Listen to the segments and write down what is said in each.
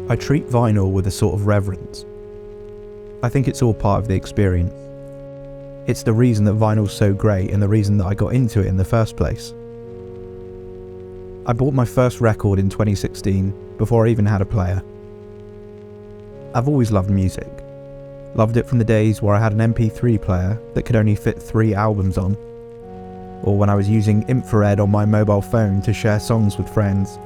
I treat vinyl with a sort of reverence. I think it's all part of the experience. It's the reason that vinyl's so great and the reason that I got into it in the first place. I bought my first record in 2016 before I even had a player. I've always loved music. Loved it from the days where I had an MP3 player that could only fit 3 albums on, or when I was using infrared on my mobile phone to share songs with friends,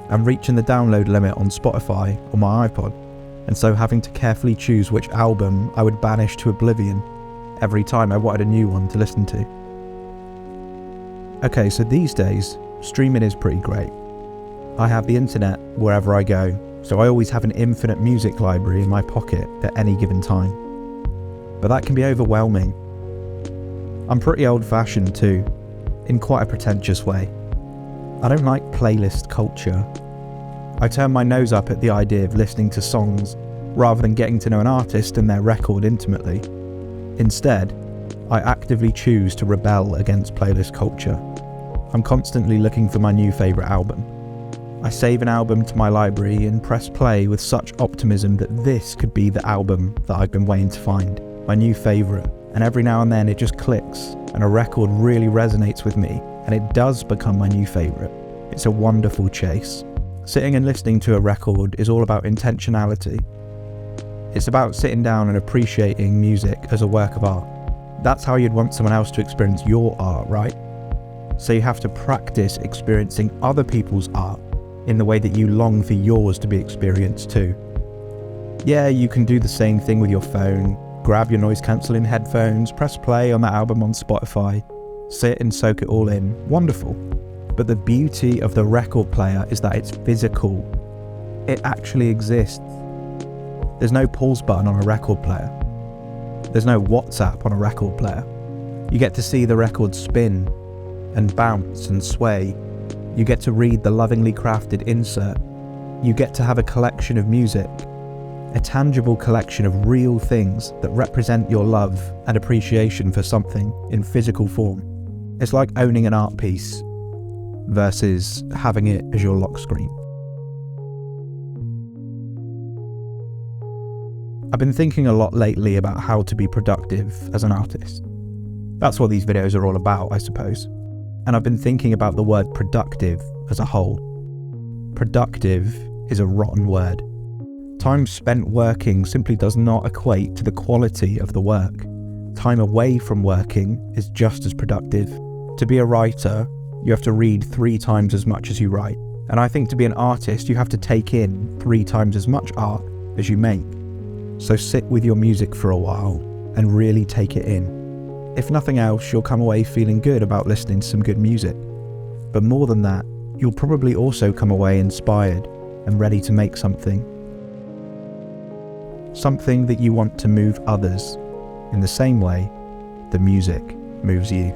and reaching the download limit on Spotify or my iPod, and so having to carefully choose which album I would banish to oblivion every time I wanted a new one to listen to. Okay, so these days, streaming is pretty great. I have the internet wherever I go, so I always have an infinite music library in my pocket at any given time. But that can be overwhelming. I'm pretty old-fashioned too, in quite a pretentious way. I don't like playlist culture. I turn my nose up at the idea of listening to songs rather than getting to know an artist and their record intimately. Instead, I actively choose to rebel against playlist culture. I'm constantly looking for my new favourite album. I save an album to my library and press play with such optimism that this could be the album that I've been waiting to find, my new favourite. And every now and then it just clicks and a record really resonates with me and it does become my new favourite. It's a wonderful chase. Sitting and listening to a record is all about intentionality. It's about sitting down and appreciating music as a work of art. That's how you'd want someone else to experience your art, right? So you have to practice experiencing other people's art in the way that you long for yours to be experienced too. Yeah, you can do the same thing with your phone. Grab your noise-cancelling headphones, press play on that album on Spotify, sit and soak it all in. Wonderful. But the beauty of the record player is that it's physical. It actually exists. There's no pause button on a record player. There's no WhatsApp on a record player. You get to see the record spin and bounce and sway. You get to read the lovingly crafted insert. You get to have a collection of music. A tangible collection of real things that represent your love and appreciation for something in physical form. It's like owning an art piece versus having it as your lock screen. I've been thinking a lot lately about how to be productive as an artist. That's what these videos are all about, I suppose. And I've been thinking about the word productive as a whole. Productive is a rotten word. Time spent working simply does not equate to the quality of the work. Time away from working is just as productive. To be a writer, you have to read 3 times as much as you write. And I think to be an artist, you have to take in 3 times as much art as you make. So sit with your music for a while and really take it in. If nothing else, you'll come away feeling good about listening to some good music. But more than that, you'll probably also come away inspired and ready to make something. Something that you want to move others in the same way the music moves you.